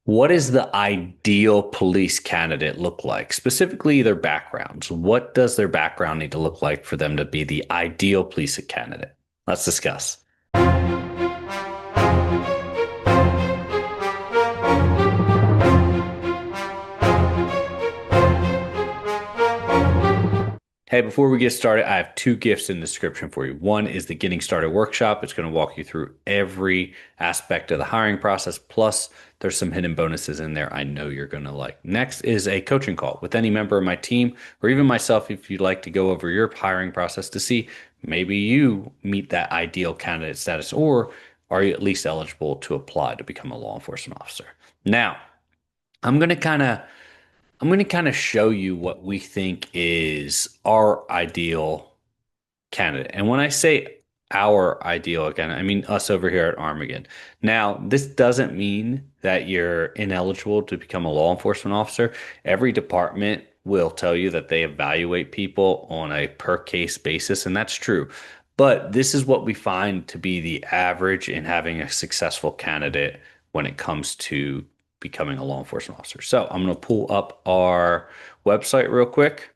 What does the ideal police candidate look like? Specifically, their backgrounds. What does their background need to look like for them to be the ideal police candidate? Let's discuss. Hey, before we get started, I have two gifts in the description for you. One is the Getting Started workshop. It's going to walk you through every aspect of the hiring process. Plus, there's some hidden bonuses in there I know you're going to like. Next is a coaching call with any member of my team or even myself if you'd like to go over your hiring process to see maybe you meet that ideal candidate status or are you at least eligible to apply to become a law enforcement officer. Now, I'm going to kind of I'm going to kind of show you what we think is our ideal candidate. And when I say our ideal candidate, I mean us over here at Armageddon. Now, this doesn't mean that you're ineligible to become a law enforcement officer. Every department will tell you that they evaluate people on a per case basis, and that's true. But this is what we find to be the average in having a successful candidate when it comes to becoming a law enforcement officer. So I'm going to pull up our website real quick.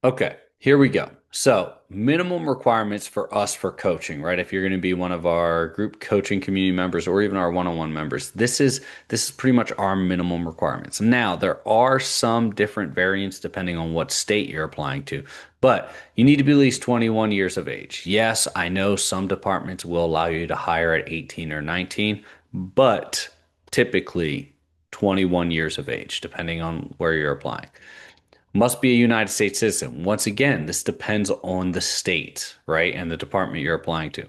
Okay, here we go. So, minimum requirements for us for coaching, right? If you're going to be one of our group coaching community members or even our one-on-one members, this is pretty much our minimum requirements. Now, there are some different variants depending on what state you're applying to, but you need to be at least 21 years of age. Yes, I know some departments will allow you to hire at 18 or 19, but typically 21 years of age, depending on where you're applying. Must be a United States citizen. Once again, this depends on the state, right? And the department you're applying to.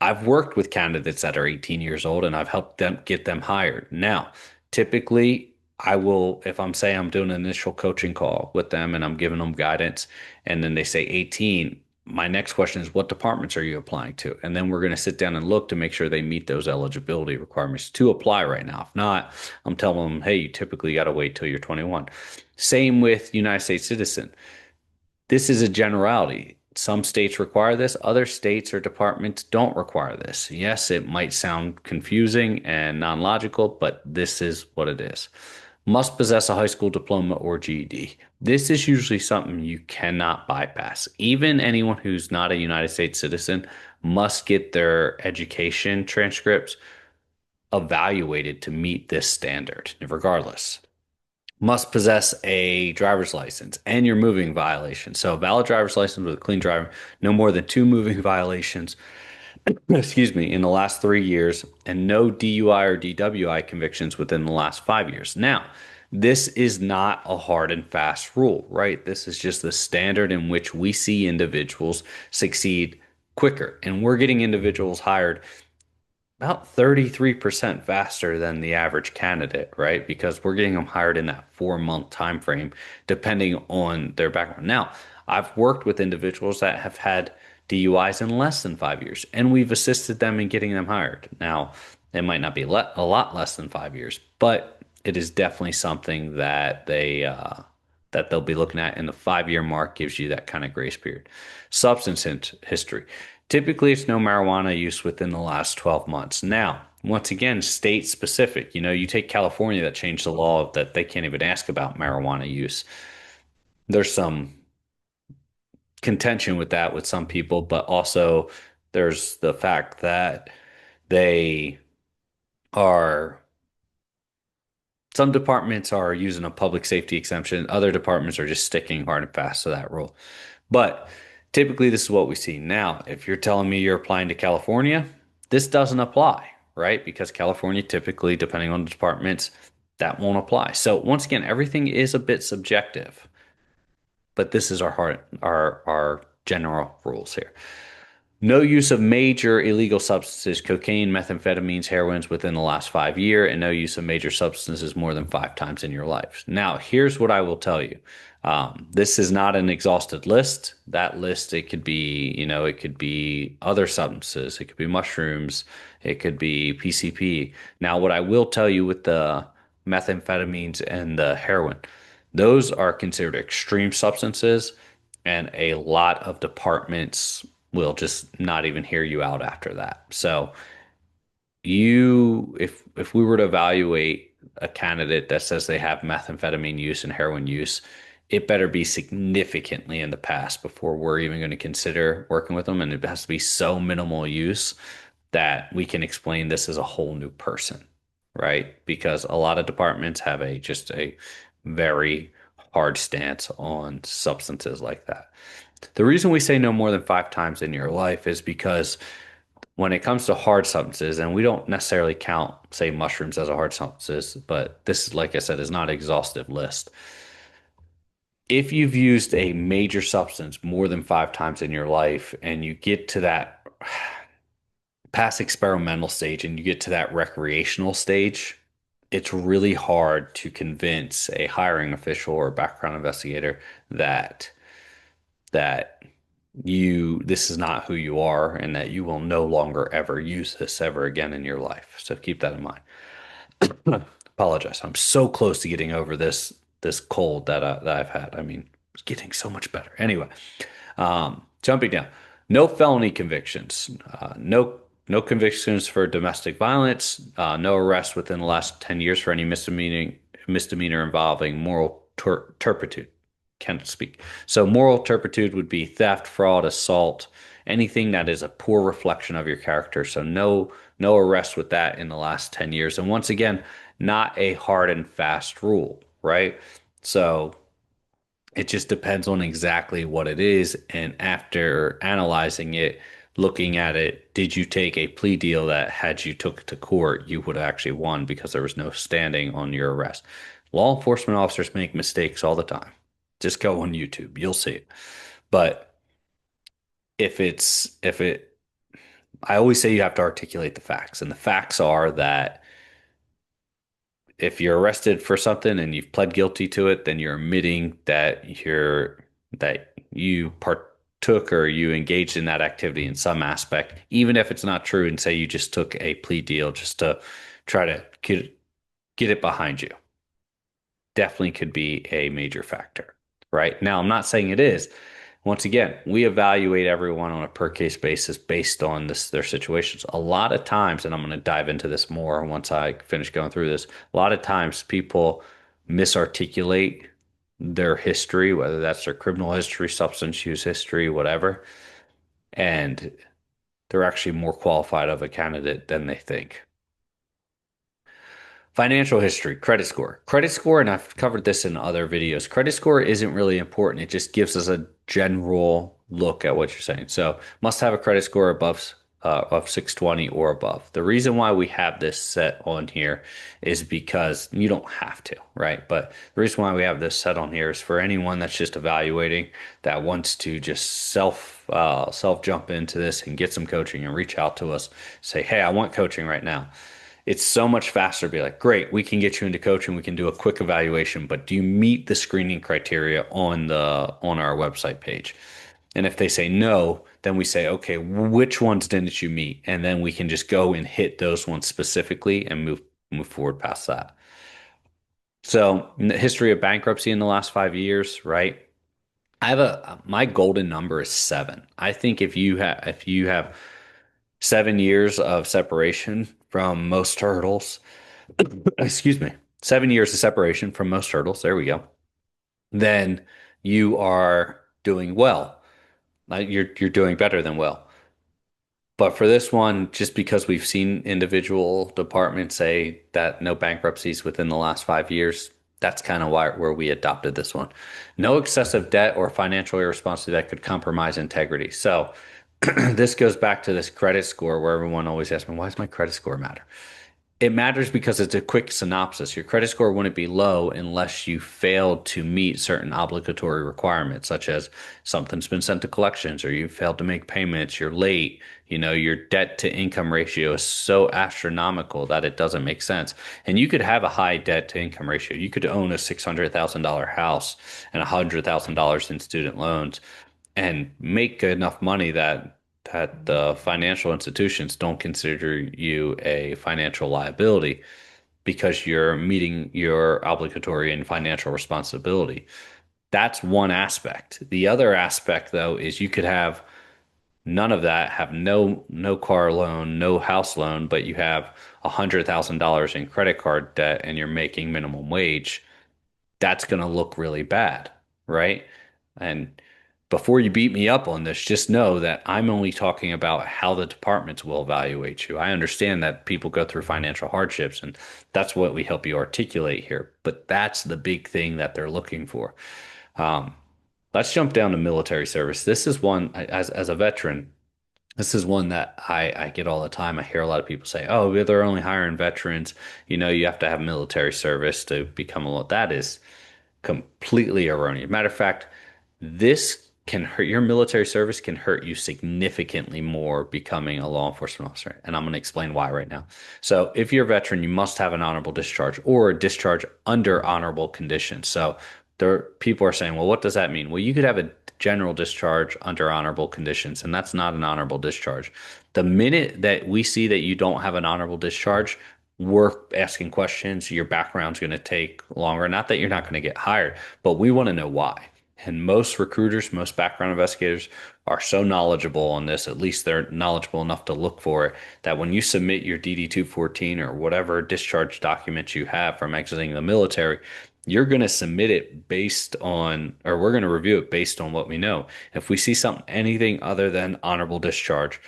I've worked with candidates that are 18 years old and I've helped them get them hired. Now, typically, I will, if I'm saying I'm doing an initial coaching call with them and I'm giving them guidance, and then they say 18, my next question is, what departments are you applying to? And then we're going to sit down and look to make sure they meet those eligibility requirements to apply right now. If not, I'm telling them, hey, you typically got to wait till you're 21. Same with United States citizen. This is a generality. Some states require this, other states or departments don't require this. Yes, it might sound confusing and non-logical, but this is what it is. Must possess a high school diploma or GED. This is usually something you cannot bypass. Even anyone who's not a United States citizen must get their education transcripts evaluated to meet this standard, regardless. Must possess a driver's license and your moving violation. So a valid driver's license with a clean driver, no more than two moving violations, excuse me, in the last 3 years, and no DUI or DWI convictions within the last 5 years. Now, this is not a hard and fast rule, right? This is just the standard in which we see individuals succeed quicker. And we're getting individuals hired about 33% faster than the average candidate, right? Because we're getting them hired in that 4 month time frame, depending on their background. Now, I've worked with individuals that have had DUIs in less than 5 years, and we've assisted them in getting them hired. Now, it might not be a lot less than 5 years, but it is definitely something that they'll be looking at, and the 5 year mark gives you that kind of grace period. History. Typically, it's no marijuana use within the last 12 months. Now, once again, state specific. You know, you take California that changed the law that they can't even ask about marijuana use. There's some contention with that with some people, but also there's the fact that they are, some departments are using a public safety exemption, other departments are just sticking hard and fast to that rule. But typically, this is what we see. Now, if you're telling me you're applying to California, this doesn't apply, right? Because California typically, depending on the departments, that won't apply. So once again, everything is a bit subjective, but this is our general rules here. No use of major illegal substances, cocaine, methamphetamines, heroines within the last 5 years, and no use of major substances more than 5 times in your life. Now, here's what I will tell you. This is not an exhausted list. That list, it could be, it could be other substances. It could be mushrooms. It could be PCP. Now, what I will tell you with the methamphetamines and the heroin, those are considered extreme substances, and a lot of departments will just not even hear you out after that. So if we were to evaluate a candidate that says they have methamphetamine use and heroin use, it better be significantly in the past before we're even going to consider working with them. And it has to be so minimal use that we can explain this as a whole new person, right? Because a lot of departments have a just a very hard stance on substances like that. The reason we say no more than 5 times in your life is because when it comes to hard substances, and we don't necessarily count, say, mushrooms as a hard substance, but this, like I said, is not an exhaustive list. If you've used a major substance more than 5 times in your life and you get to that past experimental stage and you get to that recreational stage, it's really hard to convince a hiring official or background investigator that that you this is not who you are and that you will no longer ever use this ever again in your life. So keep that in mind. Apologize. I'm so close to getting over this cold that I've had. I mean, it's getting so much better. Anyway, jumping down, no felony convictions, no convictions for domestic violence, no arrest within the last 10 years for any misdemeanor involving moral turpitude. Can't speak. So moral turpitude would be theft, fraud, assault, anything that is a poor reflection of your character. So no arrest with that in the last 10 years. And once again, not a hard and fast rule, right? So it just depends on exactly what it is. And after analyzing it, looking at it, did you take a plea deal that had you took it to court, you would have actually won because there was no standing on your arrest. Law enforcement officers make mistakes all the time. Just go on YouTube, you'll see it. But if it, I always say you have to articulate the facts, and the facts are that if you're arrested for something and you've pled guilty to it, then you're admitting that you partook or you engaged in that activity in some aspect, even if it's not true, and say you just took a plea deal just to try to get it behind you. Definitely could be a major factor, right? Now, I'm not saying it is. Once again, we evaluate everyone on a per case basis based on their situations. A lot of times, and I'm going to dive into this more once I finish going through this, a lot of times people misarticulate their history, whether that's their criminal history, substance use history, whatever, and they're actually more qualified of a candidate than they think. Financial history, credit score. Credit score, and I've covered this in other videos, credit score isn't really important. It just gives us a general look at what you're saying. So must have a credit score of 620 or above. The reason why we have this set on here is because you don't have to, right? But the reason why we have this set on here is for anyone that's just evaluating that wants to just self jump into this and get some coaching and reach out to us, say, hey, I want coaching right now. It's so much faster to be like, great, we can get you into coaching. We can do a quick evaluation, but do you meet the screening criteria on our website page? And if they say no, then we say, okay, which ones didn't you meet? And then we can just go and hit those ones specifically and move forward past that. So, in the history of bankruptcy in the last 5 years, right? My golden number is 7. I think if you have 7 years of separation from most hurdles, excuse me, 7 years of separation from most hurdles, there we go, then you are doing well. You're doing better than well. But for this one, just because we've seen individual departments say that no bankruptcies within the last 5 years, that's kind of where we adopted this one. No excessive debt or financial irresponsibility that could compromise integrity. So this goes back to this credit score where everyone always asks me, why does my credit score matter? It matters because it's a quick synopsis. Your credit score wouldn't be low unless you failed to meet certain obligatory requirements, such as something's been sent to collections or you failed to make payments, you're late, your debt to income ratio is so astronomical that it doesn't make sense. And you could have a high debt to income ratio. You could own a $600,000 house and $100,000 in student loans and make enough money that the financial institutions don't consider you a financial liability because you're meeting your obligatory and financial responsibility. That's one aspect. The other aspect, though, is you could have none of that, have no car loan, no house loan, but you have $100,000 in credit card debt and you're making minimum wage, that's going to look really bad, right? And before you beat me up on this, just know that I'm only talking about how the departments will evaluate you. I understand that people go through financial hardships, and that's what we help you articulate here. But that's the big thing that they're looking for. Um, let's jump down to military service. This is one, as a veteran, this is one that I get all the time. I hear a lot of people say, "Oh, they're only hiring veterans. You know, you have to have military service to become a." That is completely erroneous. Matter of fact, this can hurt your military service can hurt you significantly more becoming a law enforcement officer. And I'm going to explain why right now. So, if you're a veteran, you must have an honorable discharge or a discharge under honorable conditions. So, there people are saying, well, what does that mean? Well, you could have a general discharge under honorable conditions, and that's not an honorable discharge. The minute that we see that you don't have an honorable discharge, we're asking questions. Your background's going to take longer. Not that you're not going to get hired, but we want to know why. And most recruiters, most background investigators are so knowledgeable on this, at least they're knowledgeable enough to look for it, that when you submit your DD 214 or whatever discharge document you have from exiting the military, you're going to submit it based on, or we're going to review it based on what we know. If we see something, anything other than honorable discharge,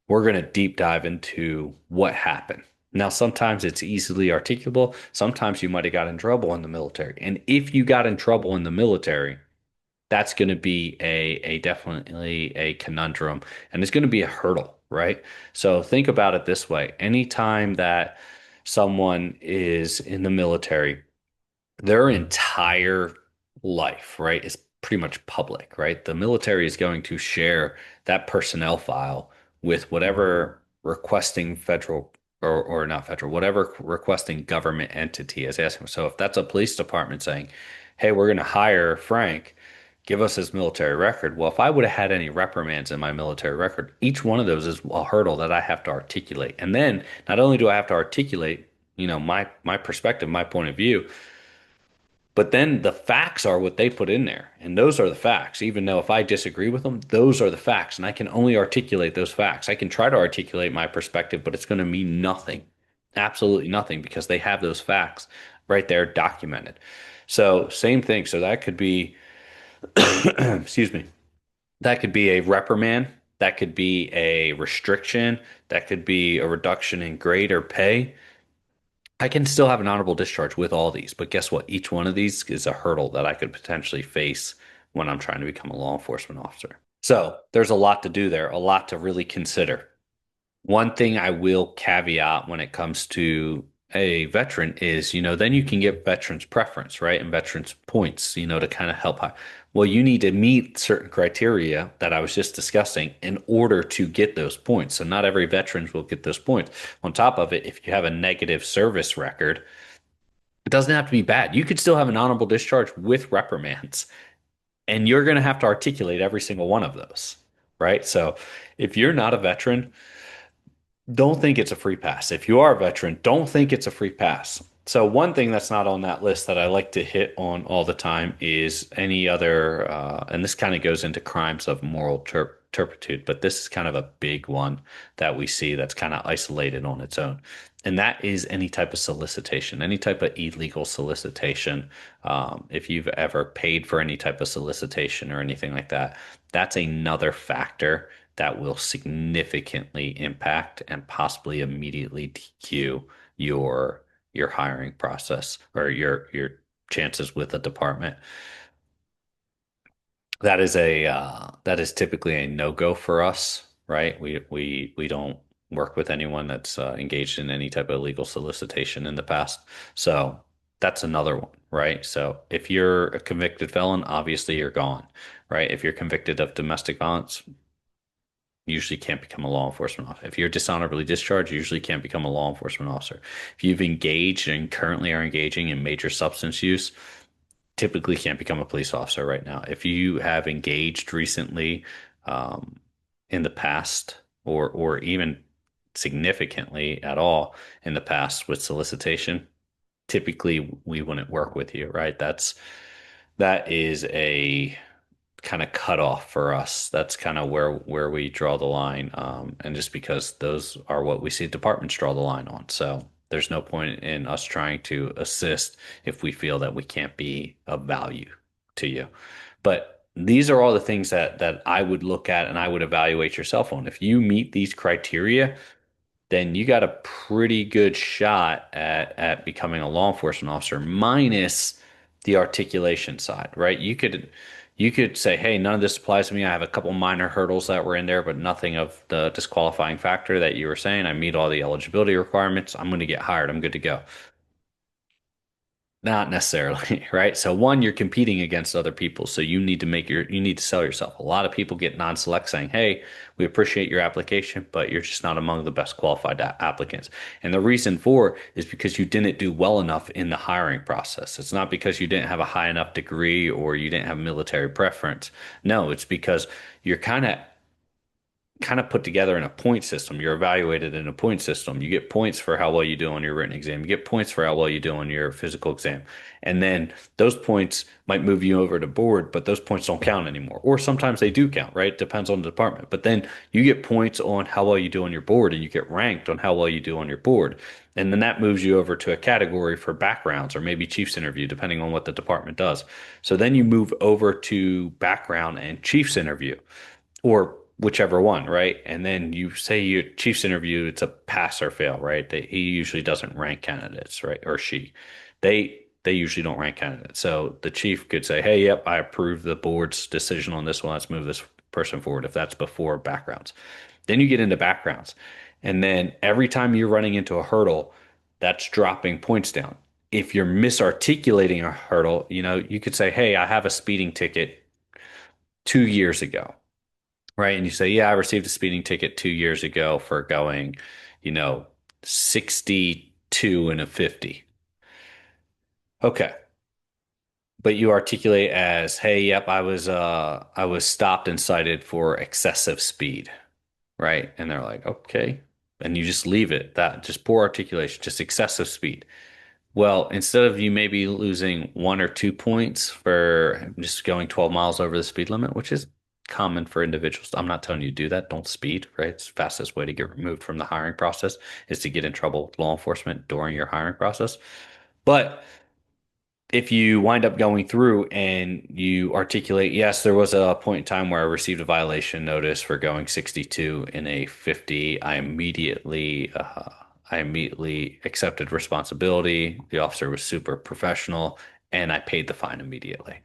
we're going to deep dive into what happened. Now, sometimes it's easily articulable. Sometimes you might have got in trouble in the military. And if you got in trouble in the military, that's going to be a definitely a conundrum and it's going to be a hurdle, right? So think about it this way. Anytime that someone is in the military, their entire life, right, is pretty much public, right? The military is going to share that personnel file with whatever requesting federal or not federal, whatever requesting government entity is asking. So if that's a police department saying, hey, we're going to hire Frank, give us his military record. Well, if I would have had any reprimands in my military record, each one of those is a hurdle that I have to articulate. And then not only do I have to articulate, my perspective, my point of view, but then the facts are what they put in there. And those are the facts. Even though if I disagree with them, those are the facts. And I can only articulate those facts. I can try to articulate my perspective, but it's going to mean nothing. Absolutely nothing because they have those facts right there documented. So, same thing. So, that could be, excuse me, that could be a reprimand. That could be a restriction. That could be a reduction in grade or pay. I can still have an honorable discharge with all these, but guess what? Each one of these is a hurdle that I could potentially face when I'm trying to become a law enforcement officer. So there's a lot to do there, a lot to really consider. One thing I will caveat when it comes to a veteran is, then you can get veterans preference, right? And veterans points, to kind of help out. Well, you need to meet certain criteria that I was just discussing in order to get those points. So not every veterans will get those points. On top of it, if you have a negative service record, it doesn't have to be bad. You could still have an honorable discharge with reprimands, and you're going to have to articulate every single one of those, right? So if you're not a veteran, don't think it's a free pass. If you are a veteran, don't think it's a free pass. So one thing that's not on that list that I like to hit on all the time is any other, and this kind of goes into crimes of moral turpitude, but this is kind of a big one that we see that's kind of isolated on its own. And that is any type of solicitation, any type of illegal solicitation. If you've ever paid for any type of solicitation or anything like that, that's another factor that will significantly impact and possibly immediately DQ your hiring process or your chances with a department. That is typically a no-go for us, right? We don't work with anyone that's engaged in any type of illegal solicitation in the past. So that's another one, right? So if you're a convicted felon, obviously you're gone, right? If you're convicted of domestic violence, usually can't become a law enforcement officer. If you're dishonorably discharged, you usually can't become a law enforcement officer. If you've engaged and currently are engaging in major substance use, typically can't become a police officer right now. If you have engaged recently um, in the past or even significantly at all in the past with solicitation, typically we wouldn't work with you, right? That is a kind of cutoff for us. That's kind of where we draw the line. And just because those are what we see departments draw the line on. So there's no point in us trying to assist if we feel that we can't be of value to you. But these are all the things that I would look at and I would evaluate yourself on. If you meet these criteria, then you got a pretty good shot at becoming a law enforcement officer, minus the articulation side, right? You could say, hey, none of this applies to me. I have a couple minor hurdles that were in there, but nothing of the disqualifying factor that you were saying. I meet all the eligibility requirements. I'm going to get hired. I'm good to go. Not necessarily, right? So one, you're competing against other people. So you need to sell yourself. A lot of people get non-select saying, "Hey, we appreciate your application, but you're just not among the best qualified applicants." And the reason for is because you didn't do well enough in the hiring process. It's not because you didn't have a high enough degree or you didn't have military preference. No, it's because you're kind of put together in a point system. You're evaluated in a point system. You get points for how well you do on your written exam. You get points for how well you do on your physical exam. And then those points might move you over to board, but those points don't count anymore. Or sometimes they do count, right? Depends on the department. But then you get points on how well you do on your board and you get ranked on how well you do on your board. And then that moves you over to a category for backgrounds or maybe chief's interview, depending on what the department does. So then you move over to background and chief's interview or whichever one, right? And then you say your chief's interview, it's a pass or fail, right? He usually doesn't rank candidates, right? Or she. They usually don't rank candidates. So the chief could say, hey, yep, I approve the board's decision on this one. Let's move this person forward if that's before backgrounds. Then you get into backgrounds. And then every time you're running into a hurdle, that's dropping points down. If you're misarticulating a hurdle, you could say, hey, I have a speeding ticket 2 years ago. Right. And you say, yeah, I received a speeding ticket 2 years ago for going, you know, 62 and a 50. Okay. But you articulate as, hey, yep, I was stopped and cited for excessive speed. Right. And they're like, okay. And you just leave it that just poor articulation, just excessive speed. Well, instead of you maybe losing 1 or 2 points for just going 12 miles over the speed limit, which is common for individuals. I'm not telling you to do that. Don't speed, right? It's the fastest way to get removed from the hiring process is to get in trouble with law enforcement during your hiring process. But if you wind up going through and you articulate, yes, there was a point in time where I received a violation notice for going 62 in a 50. I immediately accepted responsibility. The officer was super professional and I paid the fine immediately.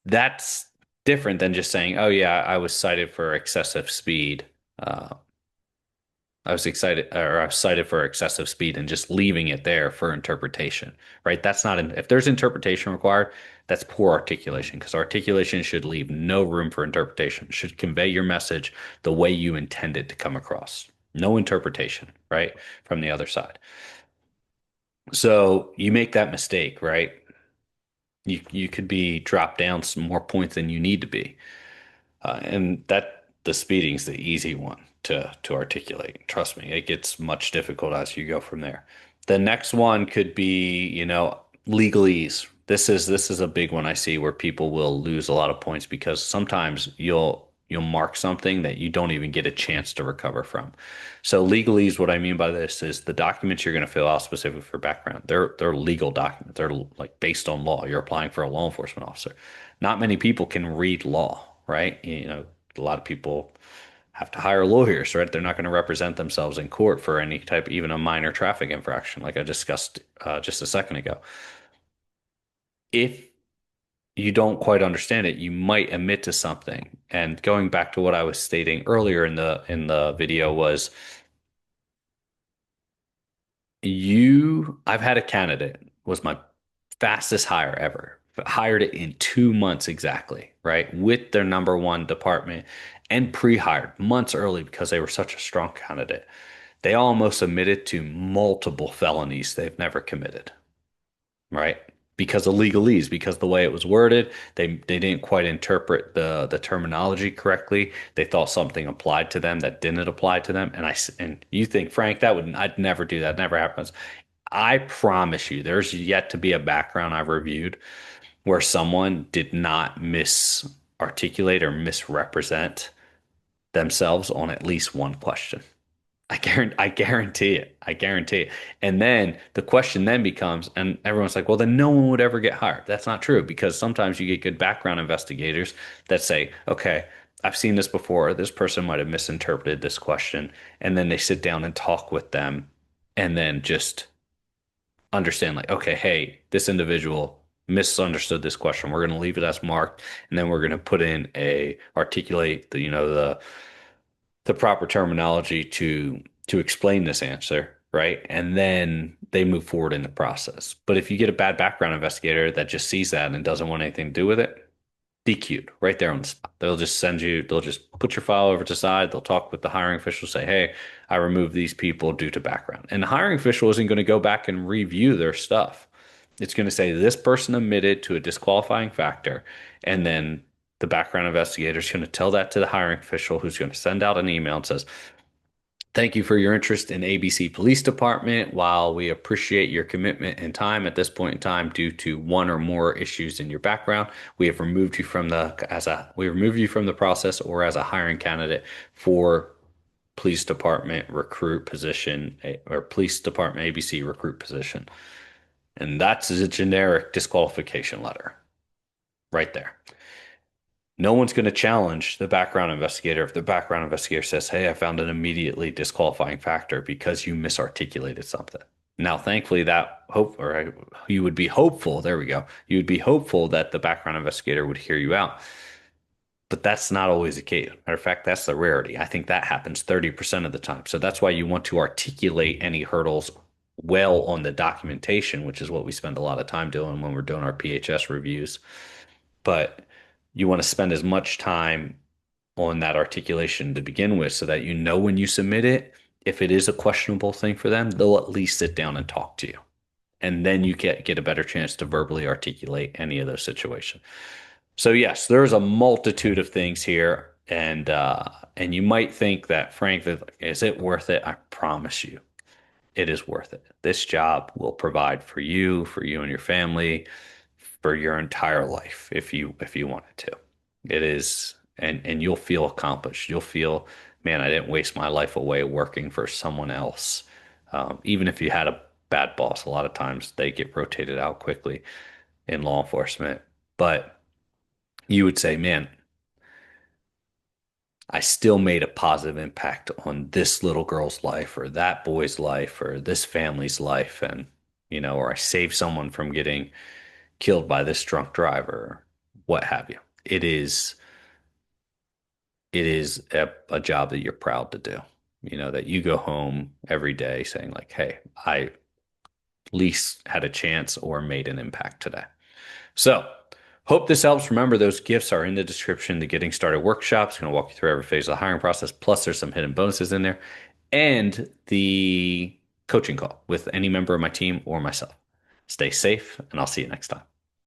That's different than just saying, oh yeah, I was cited for excessive speed. Uh, I was cited for excessive speed and just leaving it there for interpretation, right? That's not, if there's interpretation required, that's poor articulation because articulation should leave no room for interpretation. It should convey your message the way you intend it to come across. No interpretation, right? From the other side. So you make that mistake, right? You could be dropped down some more points than you need to be. And that the speeding's the easy one to articulate. Trust me, it gets much difficult as you go from there. The next one could be, legalese. This is a big one I see where people will lose a lot of points because sometimes you'll mark something that you don't even get a chance to recover from. So legalese, what I mean by this is the documents you're going to fill out specifically for background. They're legal documents. They're like based on law. You're applying for a law enforcement officer. Not many people can read law, right? A lot of people have to hire lawyers, right? They're not going to represent themselves in court for any type, even a minor traffic infraction, like I discussed just a second ago. If you don't quite understand it, you might admit to something. And going back to what I was stating earlier in the video was I've had a candidate was my fastest hire ever. Hired it in 2 months exactly, right? With their number one department and pre-hired months early because they were such a strong candidate. They almost admitted to multiple felonies they've never committed, right? Because of legalese, because the way it was worded, they didn't quite interpret the terminology correctly. They thought something applied to them that didn't apply to them. And you think, Frank, I'd never do that. Never happens. I promise you, there's yet to be a background I've reviewed where someone did not miss. articulate or misrepresent themselves on at least one question. I guarantee it. I guarantee it. And then the question then becomes, and everyone's like, well, then no one would ever get hired. That's not true because sometimes you get good background investigators that say, okay, I've seen this before. This person might have misinterpreted this question. And then they sit down and talk with them and then just understand, like, okay, hey, this individual misunderstood this question. We're going to leave it as marked, and then we're going to put in a articulate the proper terminology to explain this answer, right? And then they move forward in the process. But if you get a bad background investigator that just sees that and doesn't want anything to do with it, DQ'd right there on the spot. They'll just put your file over to the side. They'll talk with the hiring official, say, hey, I removed these people due to background. And the hiring official isn't going to go back and review their stuff. It's going to say this person admitted to a disqualifying factor. And then the background investigator is going to tell that to the hiring official, who's going to send out an email and says, thank you for your interest in ABC Police Department. While we appreciate your commitment and time at this point in time, due to one or more issues in your background, we have removed you from the process or as a hiring candidate for Police Department recruit position or Police Department ABC recruit position. And that's a generic disqualification letter right there. No one's going to challenge the background investigator if the background investigator says, hey, I found an immediately disqualifying factor because you misarticulated something. Now, thankfully, you would be hopeful. There we go. You would be hopeful that the background investigator would hear you out. But that's not always the case. Matter of fact, that's the rarity. I think that happens 30% of the time. So that's why you want to articulate any hurdles well on the documentation, which is what we spend a lot of time doing when we're doing our PHS reviews. But you want to spend as much time on that articulation to begin with so that you know when you submit it, if it is a questionable thing for them, they'll at least sit down and talk to you. And then you get a better chance to verbally articulate any of those situations. So yes, there's a multitude of things here. And you might think that, Frank, is it worth it? I promise you, it is worth it. This job will provide for you and your family, for your entire life if you wanted to. It is, and you'll feel accomplished. You'll feel, man, I didn't waste my life away working for someone else. Even if you had a bad boss, a lot of times they get rotated out quickly in law enforcement. But you would say, man, I still made a positive impact on this little girl's life or that boy's life or this family's life. And, or I saved someone from getting killed by this drunk driver, what have you. It is a job that you're proud to do. That you go home every day saying like, hey, I at least had a chance or made an impact today. So hope this helps. Remember, those gifts are in the description. The Getting Started workshop is going to walk you through every phase of the hiring process. Plus, there's some hidden bonuses in there. And the coaching call with any member of my team or myself. Stay safe, and I'll see you next time.